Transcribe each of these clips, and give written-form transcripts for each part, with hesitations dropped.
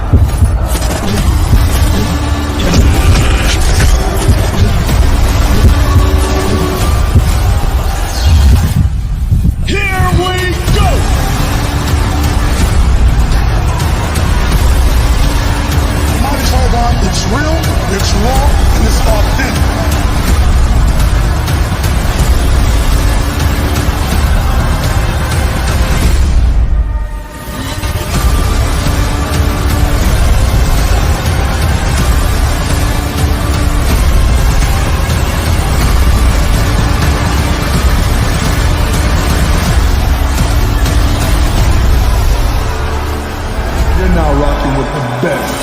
Here we go! Mighty Sargon, it's real, it's raw, and it's authentic. You're now rocking with the best.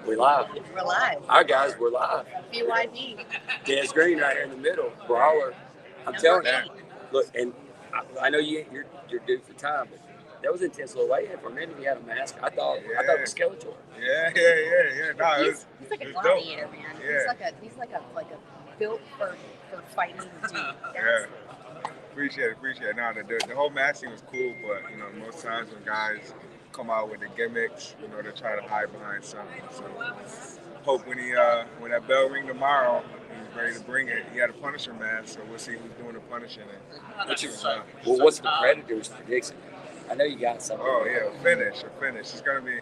We live. We're live. All right, guys, we're live. BYD. Des Green right here in the middle. Brawler. I'm telling you. Look, and I know you're due for time, but that was intense little way in for a minute. He had a mask. I thought it was Skeletor. Yeah. No, He's like a gladiator, man. Yeah. He's like a built for fighting dude. Yeah. Appreciate it. No, the whole mask thing was cool, but most times when guys come out with the gimmicks, they try to hide behind something. So hope when that bell ring tomorrow, he's ready to bring it. He had a Punisher mask, so we'll see who's doing the punishing. What's the Predator's prediction? I know you got something. Oh yeah, a finish. It's gonna be,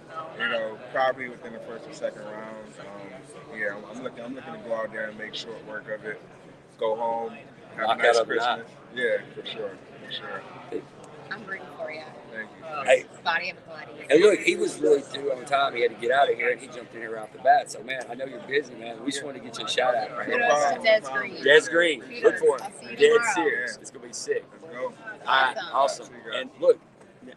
probably within the first or second round. I'm looking to go out there and make short work of it. Go home, have a nice Christmas. Yeah, for sure. I'm rooting for you. Thank you. Hey, Body of a gladiator. and look, he was really due on time. He had to get out of here, and he jumped in here right off the bat. So, man, I know you're busy, man. We just want to get you a shout out right here. Kudos to Des Green. Des Green, look for him. I'll see you Dead tomorrow. serious. It's gonna be sick. Let's go. All right, awesome. And look,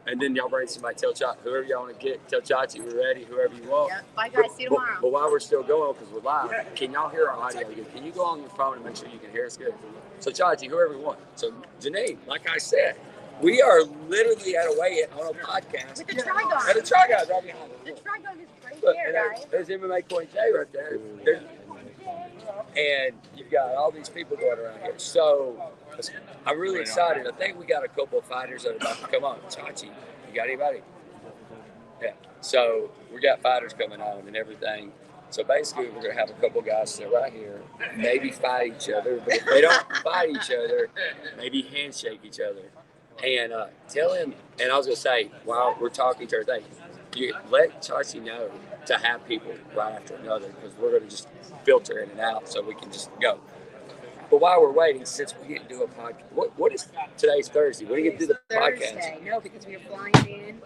and then y'all bring somebody. Tell whoever y'all want to get. Tell Chachi we're ready. Whoever you want. Yeah. Bye, guys. See you tomorrow. But while we're still going, because we're live, can y'all hear our audio good? Can you go on your phone and make sure you can hear us good? So Chachi, whoever you want. So Janine, like I said, we are literally at a weigh-in on a podcast. With the Try Guys. And the Try Guys right behind us. The Try Guys is right Look, there, and guys. there's MMA Point J right there. And you've got all these people going around here. So I'm really excited. I think we got a couple of fighters that are about to come on. Chachi, you got anybody? Yeah. So we got fighters coming on and everything. So basically, we're going to have a couple guys sit right here, maybe fight each other. But if they don't fight each other, maybe handshake each other. And tell him, and I was going to say, while we're talking to everything, you let Chachi know to have people right after another, because we're going to just filter in and out so we can just go. But while we're waiting, since we didn't do a podcast, what is today's Thursday? When do you get to do the podcast? Thursday. No, because we were flying in,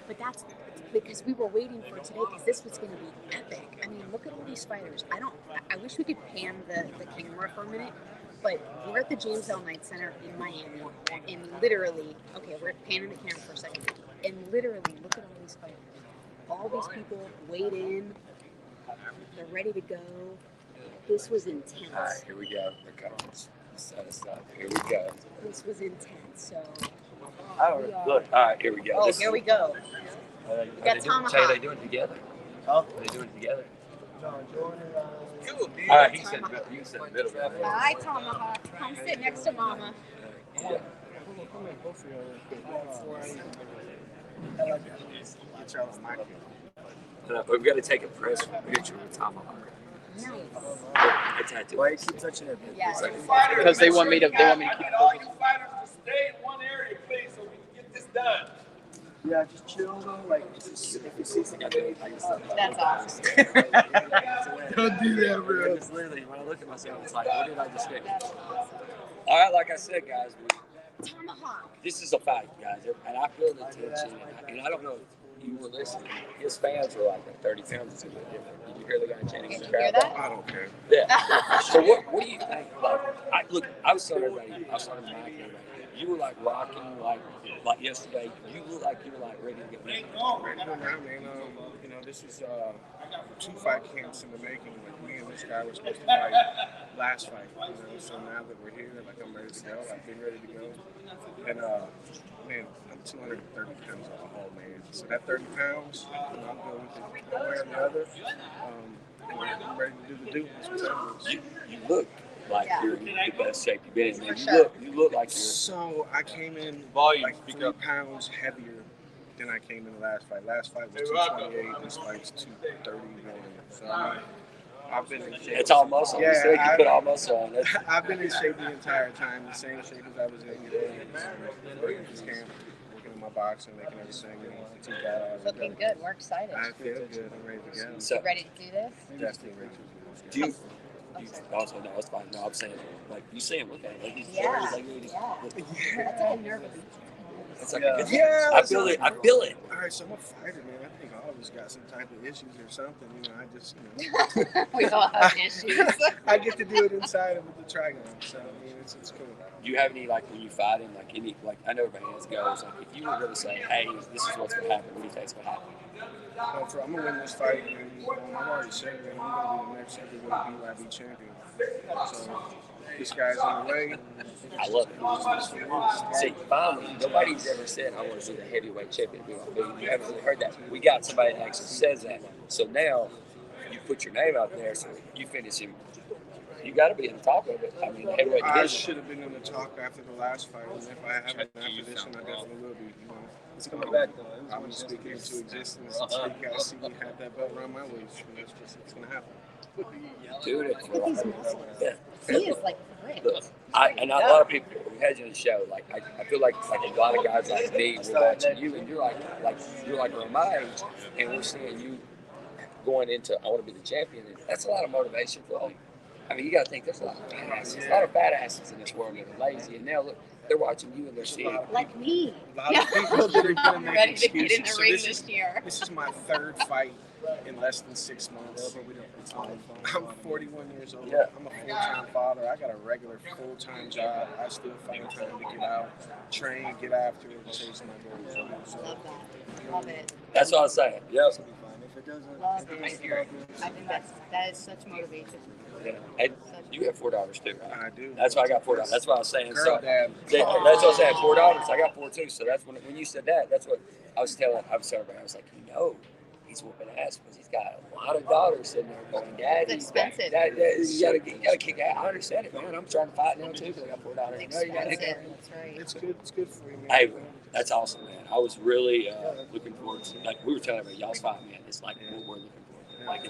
but that's because we were waiting for today, because this was going to be epic. I mean, look at all these fighters. I wish we could pan the camera for a minute, but we're at the James L. Knight Center in Miami, and literally, okay, we're panning the camera for a second, and literally, look at all these fighters. All these people weighed in, they're ready to go. This was intense. All right, here we go. Set us up. Here we go. This was intense. So. Look. All right, here we go. Oh, here we go. We got Tomahawk. Are they doing it together? Huh? Are they doing it together? John Jordan. All right, you said in the middle. Hi, Tomahawk. Come sit next to Mama. Yeah. We've got to take a press picture with Tomahawk. Nice. I tattooed. Why you keep touching it? Yes. Because they want me to keep all you fighters to stay in one area, please, so we can get this done. Yeah, just chill though. Like, if you see something, That's awesome. don't do that, bro. It's literally, when I look at myself, it's like, what did I just do? All right, like I said, guys, Tomahawk. this is a fight, guys, and I feel the tension, and I don't know if you were listening. His fans were like 30 pounds. It's a bit different. Did you hear the guy chanting in the Did you hear crowd? that? I don't care. Yeah. So what do you think? Like, I was telling everybody, I was talking to Mike and everybody, you were like rocking, like yesterday. You look like you were like ready to get ready. Right now, man. This is 2 fight camps in the making. Like, me and this guy were supposed to fight last fight. So now that we're here, like, I'm ready to go. I've been ready to go. And man, I'm 230 pounds alcohol, man. So that 30 pounds, I'm good with it one way or the other. And I'm ready to do the do. You look like Yeah. you're in the best shape you've been in. Man, For sure. you look like you're. So I came in Volume, like speak 3 up. pounds heavier than I came in the last fight. Last fight was 228. This fight's 231. So I mean, I've been in shape. It's all muscle. You said you put all muscle on it. I've been in shape the entire time, the same shape as I was in. Working this camp, working on my boxing, making everything. It's Looking good. We're excited. I feel good. I'm ready to go. So, Ready to do this? Definitely ready to do you? go. Also, no, it's fine. No, I'm saying, like, you see him look at it. Like, he's Yeah. like, Yeah. That's all nervous. It's like a good Yeah, I feel it. I feel it. All right, so I'm a fighter, man. I think all of us got some type of issues or something. You know, I just, you know, We all have issues. I get to do it inside of the trigon. So I mean, it's cool. Do you have any, like, when you fight him, like, any, like, I know everybody has goes, like, if you were going to say, hey, this is what's going to happen, what do you think's going to happen? I'm gonna win this fight, and I've already said it, man. I'm gonna be the next heavyweight BYB champion. So this guy's on the way. I love it. See, finally, nobody's ever said, I want to be the heavyweight champion of BYB. You haven't really heard that. We got somebody that actually says that. So now, you put your name out there, so you finish him. You got to be on the top of it. I mean, the heavyweight I division. should have been in the talk after the last fight, and if I haven't in that position, I definitely will be. You know, It's coming back though. I'm gonna speak it into existence. So you guys see me have that belt around my waist, and that's just what's gonna happen. Doing it Look at these for muscles. yeah. He is like ripped. Look, a lot of people we had you on the show. Like I feel like a lot of guys like me were watching you, and you're like around my age, and we're seeing you going into I want to be the champion. And that's a lot of motivation for you. I mean, you got to think there's a lot of fat asses in this world that are lazy, and now look, they're watching you and they're seeing. Like me. A lot of people that are gonna make Ready to get in the excuses. So ring this this is year. this is my third fight in less than 6 months. I'm 41 years old. Yeah. I'm a full-time father. I got a regular full-time job. I still find time to get out, train, get after it, and chase my goals. So, Love that. Love it. That's what I was saying. Yeah. It'll be fine. If it doesn't, Love if it. it doesn't I think that is such motivation. Yeah. And you have 4 daughters too, right? I do. That's why I got 4 daughters. That's what I was saying. Girl So dad. that's what I was saying. 4 daughters. I got 4 too. So that's when you said that. That's what I was telling. I was celebrating. I was like, he's whooping ass because he's got a lot of daughters sitting there going, Daddy, It's expensive. you gotta kick out. I understand it, man. I'm trying to fight now too because I got 4 daughters. It's No, you gotta expensive. kick out. That's right. It's good for you, man. Hey, that's awesome, man. I was really looking forward to, like we were telling everybody, y'all's fight, man. It's like what we're looking for. Like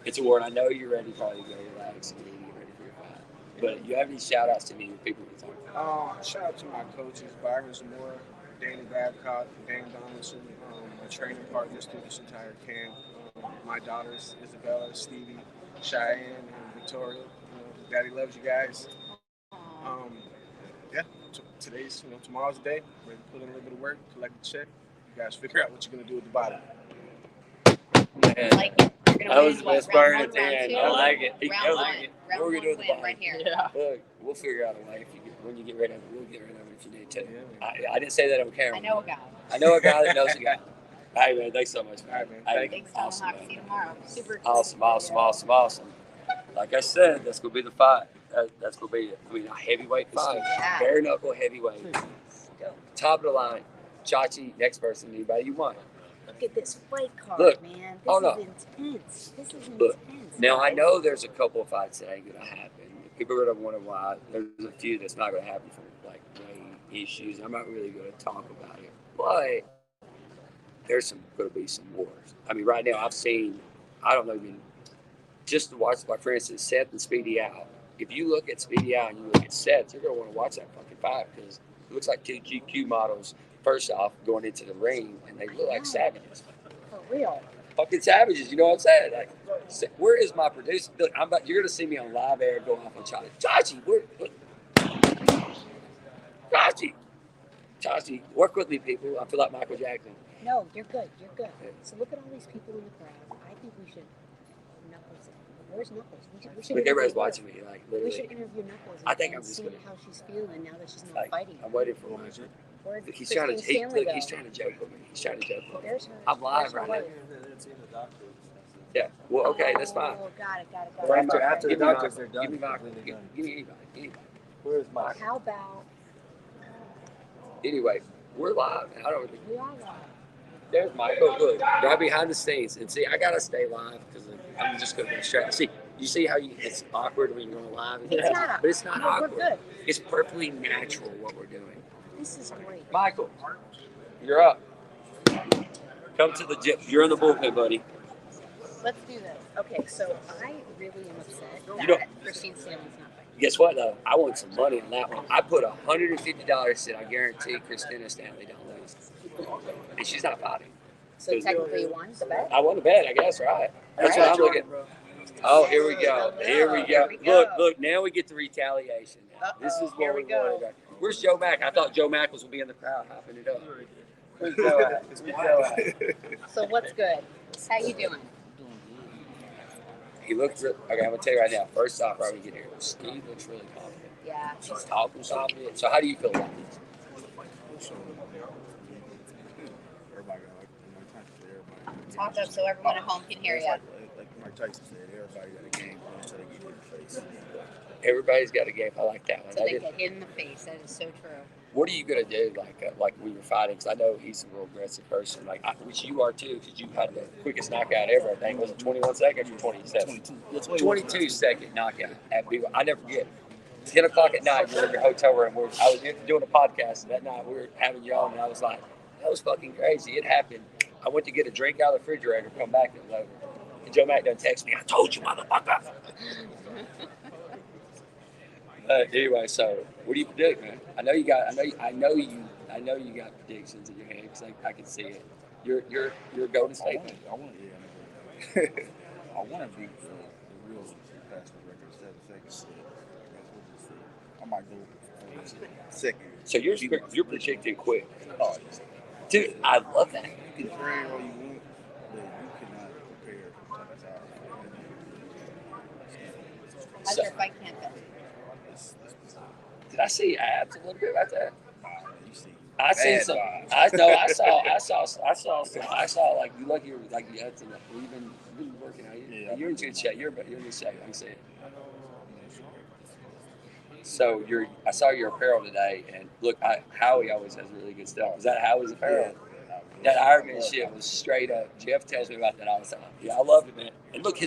it's a word. I know you're ready probably to go relax and get ready for your fight. But you have any shout outs to me with people we talk about? Shout out to my coaches, Byron Zamora, Danny Babcock, Dan Donaldson, my training partners through this entire camp. My daughters, Isabella, Stevie, Cheyenne, and Victoria. Daddy loves you guys. Today's, tomorrow's the day. We're gonna put in a little bit of work, collect the check. You guys figure out what you're gonna do at the bottom. Man, Like it. You're gonna that win was the what, best round part one, at the round end. two? I like it. Round I was one. like, Round what are we one doing at the win bottom? right here. Look, we'll figure out a way when you get rid of it. We'll get rid of it if you need to. Yeah. I didn't say that on camera. I know a guy. I know a guy that knows a guy. Hey, man, thanks so much, man. All right, man. Hey, Thanks, awesome, Tomahawk. man. See you tomorrow. Super Awesome. Like I said, that's gonna be the fight. That's gonna be it. I mean, a heavyweight fight, Yeah. bare knuckle heavyweight, top of the line. Chachi, next person, anybody you want. Look at this fight card, Look. man. This Oh, no. is intense. This is Look. intense. Now I guys. know there's a couple of fights that ain't gonna happen. People are gonna wonder why. There's a few that's not gonna happen for like weight issues. I'm not really gonna talk about it, but there's gonna be some wars. I mean, right now I've seen. I don't know even. Just to watch, like for instance, Seth and Speedy Al. If you look at Speedy Al and you look at Seth, you're gonna want to watch that fucking fight because it looks like 2 GQ models. First off, going into the ring, and they look like savages. For real. Fucking savages, you know what I'm saying? Like, where is my producer? Look, you're gonna see me on live air going off on Chachi. Chachi, work with me, people. I feel like Michael Jackson. No, you're good. You're good. So look at all these people in the crowd. I think we should Knuckles. Where's Knuckles? We should Look, everybody's interview her. watching me. Like, We literally. should interview Knuckles. I think and I'm just see gonna- how she's feeling now that she's not Like, fighting. I'm waiting for my. Where'd Look, he's trying to. Christine Stanley Look, go? he's trying to joke with me. He's trying to joke with me. There's her. I'm live there's her right wife. now. Yeah. Well, okay, that's fine. Oh, got it. After the Give me my- doctors, they're done. Give me my. Completely Give done. me anybody. Where's Mike? How about Anyway, we're live. I don't. we are live? There's Michael. Look, right behind the scenes. And see, I gotta stay live because I'm just gonna be distracted. See, You see how it's awkward when you're going live? It's not. But it's not No, awkward. We're good. It's perfectly natural what we're doing. This is great. Michael, you're up. Come to the gym. You're in the bullpen, buddy. Let's do this. Okay, so I really am upset that You know- Christine Stanley's not fighting. Guess what, though? I want some money on that one. I put $150 that I guarantee Christina Stanley don't lose. And she's not fighting. So technically you won the bet? I won the bet, I guess, right? That's All right. what I'm looking at. Oh, here we go. Here we go. Here we go. Look, now we get the retaliation. This is Here what we we go. wanted. Where's Joe Mack? I thought Joe Mack was going to be in the crowd hopping it up. Where's Joe at? Where's Joe at? So what's good? How you doing? He looks okay, I'm going to tell you right now. First off, right when we get here, Steve looks really confident. Yeah. He's talking confident. So how do you feel about this? Everybody got everybody. Talk up so everyone at home can hear you. Like Mike Tyson said, everybody got a game plan until they get hit in the face. Everybody's got a game. I like that one. So they get hit in the face. That is so true. What are you gonna do, like when you're fighting? Because I know he's a real aggressive person, which you are too, because you had the quickest knockout ever. I think was it 21 seconds or 27? 22 second knockout at BYU. I never forget. 10 o'clock at night, we're in your hotel room. I was doing a podcast, and that night we were having you on, and I was like, that was fucking crazy. It happened. I went to get a drink out of the refrigerator, come back, and it was over. And Joe Mack done text me, I told you, motherfucker. Anyway, so what do you predict, man? I know you got predictions in your head because I can see it. You're a Golden State fan. I want to beat the real past the record 7 seconds. I might go for second. So you're predicting quick, Oh, dude. I love that. you can train all you want, but you cannot prepare for the time. How's So- your fight camp been? Did I see abs a little bit right there? You see, I seen bad some. vibes. I saw like you look here like you had to like you've been working out. You're in good shape. You're in good shape. I can see it. So I saw your apparel today, and look, Howie always has really good stuff. Is that Howie's apparel? That Ironman shit was straight up. Jeff tells me about that all the time. Yeah, I love it, man. And look,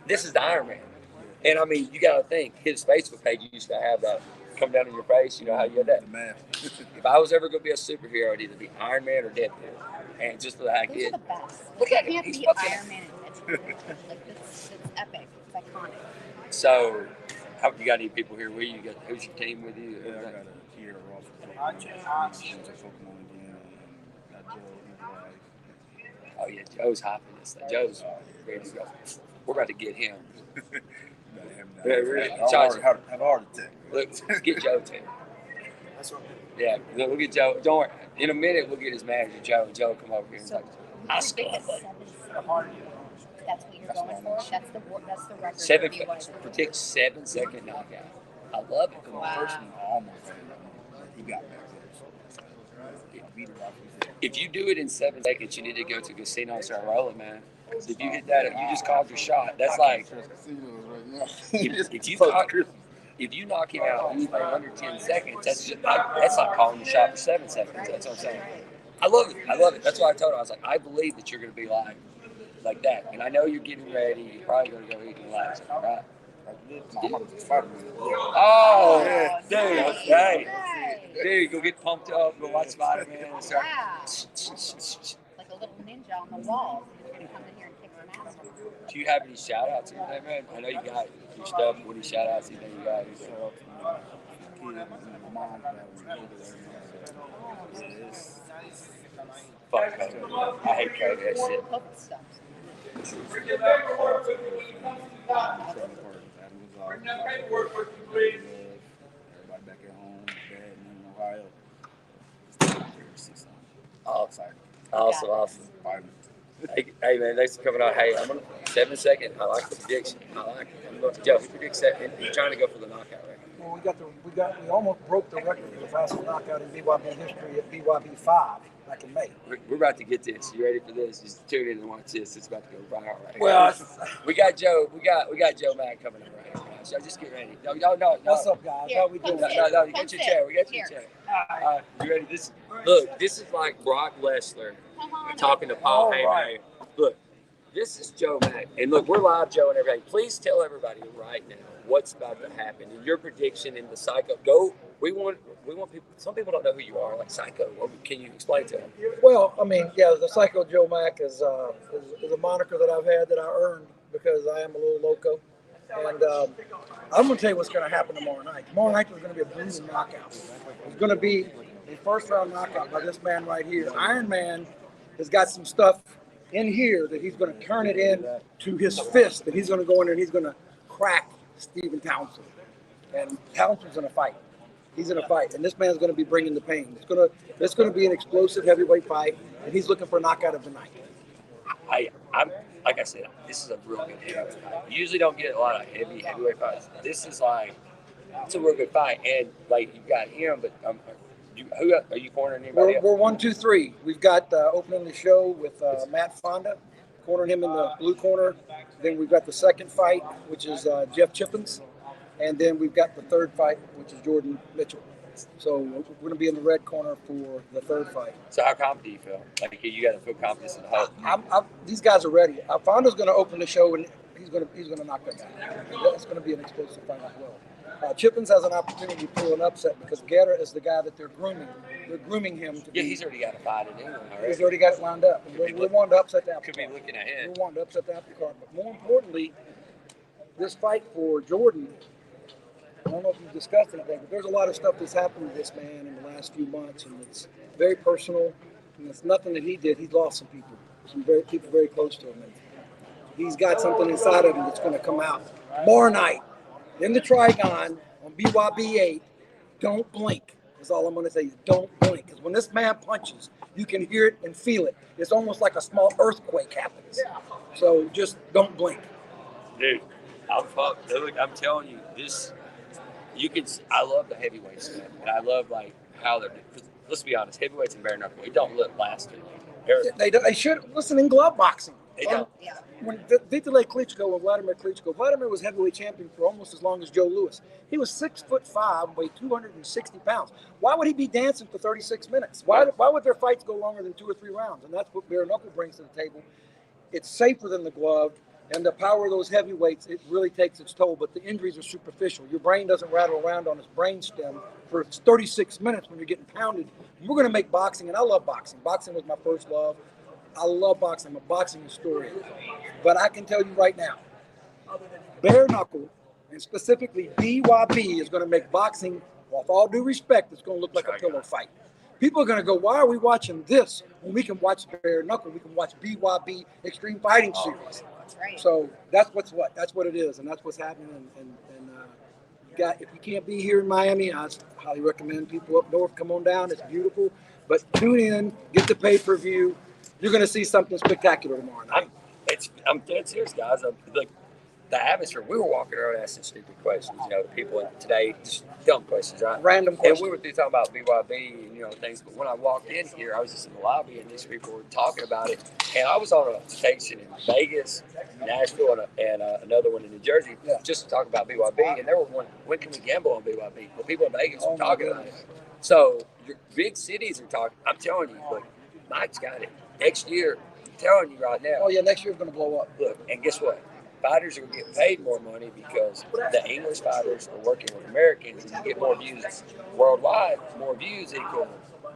this is the Ironman. And I mean, you got to think his Facebook page used to have that come down in your face. You know how you had that. The man. If I was ever going to be a superhero, it'd either be Iron Man or Deadpool. And just for that Those kid. are the best. Look at You him. can't He's beat fucking. Iron Man and Deadpool. Like, it's epic. It's iconic. So, how you got any people here with you? Who's your team with you? Yeah, I got a Kiera Ross from Pokemon again. Got Joe, his wife. Oh yeah, Joe's hopping this thing. Joe's ready to go. We're about to get him. Got him Yeah, down. really. Have a heart attack. Look, let's get Joe too. That's what Yeah, we'll get Joe. Don't worry. In a minute, we'll get his manager, Joe. Joe will come over here and So, talk. I you score. predict 7 seconds. That's what you're going for? That's the record. Seven. for BYU. Predict 7-second knockout. I love it. Wow. First one, I almost had him. He got back there. So, beat him off his head. If you do it in 7 seconds, you need to go to Casino and start rolling, man. 'Cause if you hit that, you just called your shot. That's like if you knock him out in under 10 seconds, that's like calling your shot for 7 seconds. That's what I'm saying. I love it. I love it. That's why I told him. I was like, I believe that you're going to be like that. And I know you're getting ready. You're probably going to go eat and relax, right? I'm about to fight him. Oh, Yeah. dude, hey. Hey. Dude, go get pumped up, go watch Spider-Man and start. Wow. Like a little ninja on the wall. He's going to come in here and kick some ass. Do you have any shout outs or anything, man? I know you got your stuff. What any shout outs you think you got? Shout out to my kids and my mom that was Fuck COVID. I hate COVID. That shit. Hope it stops. Bring that paperwork with you, please. Everybody back at home, dad in Ohio. Awesome. Hey, man, thanks for coming out. Hey, I'm gonna 7 second. I like the prediction. I like it. I'm going to Joe. You predict 7. You're trying to go for the knockout, right? Well, we almost broke the record for the fastest knockout in BYB history at BYB 5 back in May. We're about to get this. You ready for this? Just tune in and watch this. It's about to go viral right Well, now. We got Joe. We got Joe Mack coming up right now. So just get ready. No. What's up, guys? Here, How we come doing? sit. No. You get your chair. We got your chair. You ready? This is like Brock Lesnar Come on. talking to Paul All Heyman. right. Look, This is Joe Mack, and look, we're live, Joe, and everybody. Please tell everybody right now what's about to happen and your prediction in the Psycho. Go. We want people. Some people don't know who you are, like Psycho. Can you explain to them? Well, I mean, yeah, the Psycho Joe Mack is a moniker that I've had that I earned because I am a little loco. And I'm going to tell you what's going to happen tomorrow night. Tomorrow night there's going to be a brutal knockout. It's going to be a first-round knockout by this man right here. Iron Man has got some stuff in here that he's going to turn it in to his fist, and he's going to go in there and he's going to crack Stephen Townsend. And Townsend's in a fight. He's in a fight, and this man's going to be bringing the pain. It's going to be an explosive heavyweight fight, and he's looking for a knockout of the night. I'm like I said, this is a real good heavyweight fight. You usually don't get a lot of heavyweight fights. This is like, it's a real good fight, and like you got him, but who are you cornering anybody else? We're 1, 2, 3. We've got opening the show with Matt Fonda, cornering him in the blue corner. Then we've got the second fight, which is Jeff Chippens, and then we've got the third fight, which is Jordan Mitchell. So we're going to be in the red corner for the third fight. So how confident do you feel? Like you got to feel confidence in the whole. These guys are ready. Fonda's going to open the show, and he's going to knock them down. It's going to be an explosive fight as well. Chippens has an opportunity to pull an upset because Guerra is the guy that they're grooming. They're grooming him to be. Yeah, he's already got a fight in England already. He's already got it lined up. We wanted to upset the apple Could be looking ahead. We wanted to upset the apple cart. But more importantly, this fight for Jordan, I don't know if you've discussed anything, but there's a lot of stuff that's happened to this man in the last few months, and it's very personal, and it's nothing that he did. He's lost some people, people very close to him. And he's got something inside of him that's going to come out. Tomorrow night, in the Trigon on BYB 8, don't blink. That's all I'm going to say. Don't blink. Because when this man punches, you can hear it and feel it. It's almost like a small earthquake happens. So just don't blink. Dude, I'm telling you, this. I love the heavyweights, man, and I love like how they're. Let's be honest, heavyweights and bare knuckle, it don't look lasting. They should listen in glove boxing. They don't. Yeah. When Vitaly Klitschko and Vladimir Klitschko, Vladimir was heavyweight champion for almost as long as Joe Louis. He was 6'5" and weighed 260 pounds. Why would he be dancing for 36 minutes? Why would their fights go longer than 2 or 3 rounds? And that's what bare knuckle brings to the table. It's safer than the glove. And the power of those heavyweights, it really takes its toll. But the injuries are superficial. Your brain doesn't rattle around on its brain stem for 36 minutes when you're getting pounded. We're going to make boxing, and I love boxing. Boxing was my first love. I love boxing. I'm a boxing historian. But I can tell you right now, bare knuckle, and specifically BYB, is going to make boxing, with all due respect, it's going to look like a pillow fight. People are going to go, why are we watching this when we can watch bare knuckle? We can watch BYB Extreme Fighting Series. Right. So that's what it is, and that's what's happening. And if you can't be here in Miami, I highly recommend people up north come on down. It's beautiful, but tune in, get the pay-per-view. You're going to see something spectacular tomorrow night. I'm dead serious, guys. The atmosphere. We were walking around asking stupid questions. People today just dumb questions, right? Random questions. And we were talking about BYB and things. But when I walked in here, I was just in the lobby, and these people were talking about it. And I was on a station in Vegas, Nashville, and another one in New Jersey, just to talk about BYB. And they were wondering, when can we gamble on BYB? Well, people in Vegas were talking about it. So your big cities are talking. I'm telling you, look, Mike's got it. Next year, I'm telling you right now. Oh yeah, next year's going to blow up. Look, and guess what? Fighters are getting paid more money because the English fighters are working with Americans, and you get more views worldwide. More views equal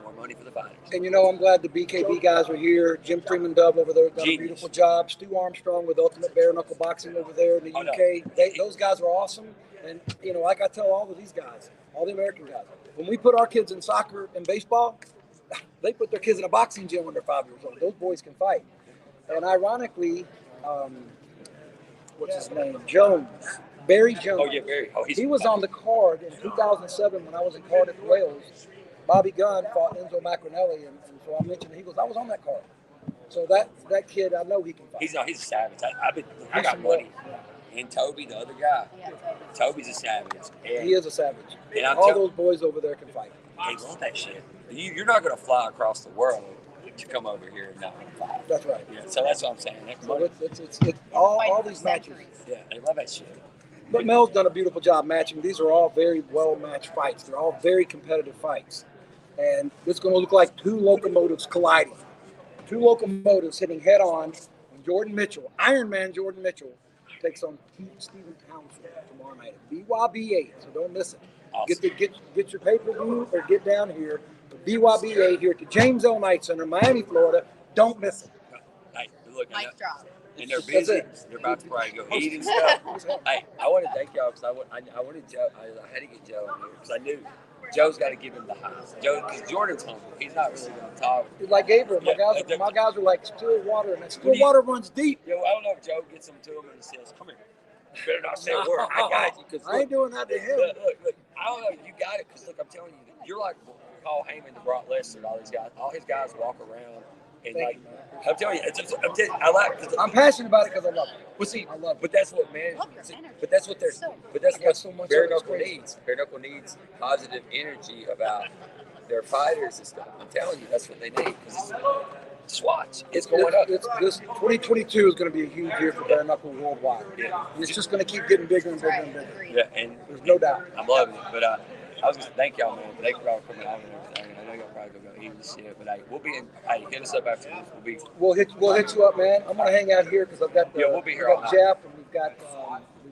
more money for the fighters. And I'm glad the BKB guys are here. Jim Freeman Dove over there done a beautiful job. Stu Armstrong with Ultimate Bare Knuckle Boxing over there in the UK. Those guys are awesome. And like I tell all of these guys, all the American guys, when we put our kids in soccer and baseball, they put their kids in a boxing gym when they're 5 years old. Those boys can fight. And ironically, what's his name? Barry Jones. Oh, yeah, Barry. Oh, he was on the card in 2007 when I was in Cardiff, Wales. Bobby Gunn fought Enzo Macronelli, and so I mentioned, he goes, I was on that card. So that kid, I know he can fight. He's a savage. I got money. And Toby, the other guy. Yeah, Toby's a savage. He is a savage. And all those boys over there can fight. They love that shit. You're not going to fly across the world to come over here and not fight. That's right. Yeah, so that's what I'm saying. So it's all these matches. Yeah, they love that shit. But Mel's done a beautiful job matching. These are all very well-matched fights. They're all very competitive fights. And it's going to look like two locomotives colliding. Two locomotives hitting head-on. When Jordan Mitchell, Iron Man Jordan Mitchell, takes on Stephen Townsend tomorrow night at BYB8. So don't miss it. Awesome. Get your pay-per-view or get down here to BYB8 here at the James L. Knight Center, Miami, Florida. Don't miss it. Hey, look, I know- Mic drop. and they're That's busy. it. They're about to probably go eat and stuff. Hey, I want to thank y'all because I wanted Joe. I had to get Joe on here because I knew Joe's got to give him the high. Joe, because Jordan's humble. He's not really going to talk. Like Gabriel, my Yeah, guys are like still water, and that still What do you- water runs deep. Yo, I don't know if Joe gets them to him and he says, "Come here, you better not say a word. I got you." Because I ain't doing that to him. look, I don't know. You got it because look, I'm telling you, you're like Paul Heyman, the Brock Lesnar, and all these guys. All his guys walk around and Thank like. you, man. I'm telling you, I like. Cause, I'm passionate about it because I love it. well, see, I love it. but that's what man. Love your energy. But that's what they're. So- But that's I got what so much bare of it, it's knuckle crazy. needs. Bare knuckle needs positive energy about their fighters and stuff. I'm telling you, that's what they need. Just watch, it's going up. This 2022 is going to be a huge year for bare knuckle worldwide. Yeah. And it's just going to keep getting bigger and bigger Right. and bigger. Agreed. Yeah, and There's no doubt. I'm loving it. But I was gonna thank y'all, man. Thank y'all for coming out and everything. I know y'all probably gonna go eat and shit, but hey, we'll be in. Hey, hit us up after this. We'll hit you up, man. I'm going to hang out here because I've got Yeah, we'll be here we've all got night. Jeff and we've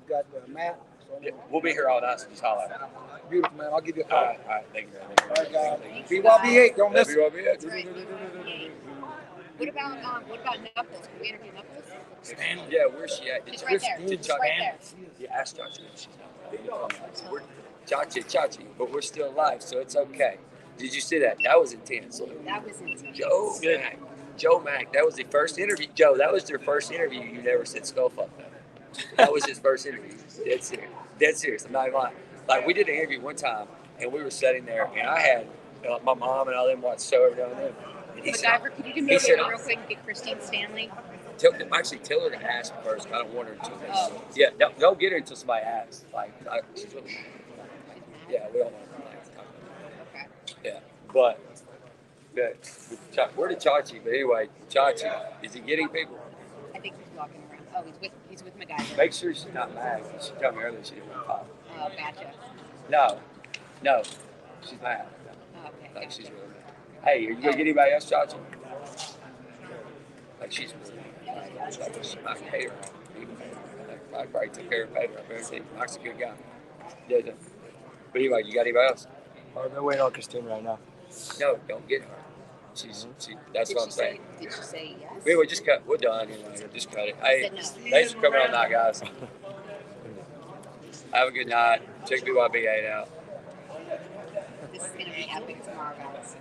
got Matt. So I'm Yeah, we'll be here all night. So just holler. beautiful, man. I'll give you a All call. right, all right. Thank you, man. All right, guys. Thank you. BYB8, don't miss Love it. you, Robbie. That's right. What about Knuckles? Can we interview Knuckles? Yeah, where's she at? She's right there. She's right there. Yeah, ask Chachi. She's not. We're Chachi, but we're still alive, so it's okay. Did you see that? That was intense. Look. That was intense. Joe Mack. That was the first interview. Joe, that was their first interview. You never said skull fuck that. That was his first interview. Dead serious. Dead serious. I'm not even lying. Like we did an interview one time, and we were sitting there, and I had my mom and all them watch show every now and then. And he said, MacGyver, could you do me a favor real quick and get Christine Stanley? tell her to ask first. I don't want her to. Oh. Yeah, don't get her until somebody asks. She's really. She's mad? Yeah, we don't want to talk about Okay. it. Yeah, but where did Chachi? But anyway, Chachi, is he getting people? I think he's walking around. Oh, he's with MacGyver. Make sure she's not mad. She told me earlier she didn't want to pop. Oh, gotcha. No, she's mad. Oh, okay. Like she's really mad. Hey, are you gonna get anybody else, Chachi? Like she's really mad. Like, she might pay her. I probably took care of her. I think Mike's a good guy. Yeah. But anyway, you got anybody else? They're waiting on Christine right now. No, don't get her. That's Did what I'm she saying. Did she say yes? Anyway, just cut. We're done anyway. Just cut it. Hey, Said no. thanks for coming on now, guys. Have a good night. Check BYB8 out. This is going to be epic tomorrow, guys.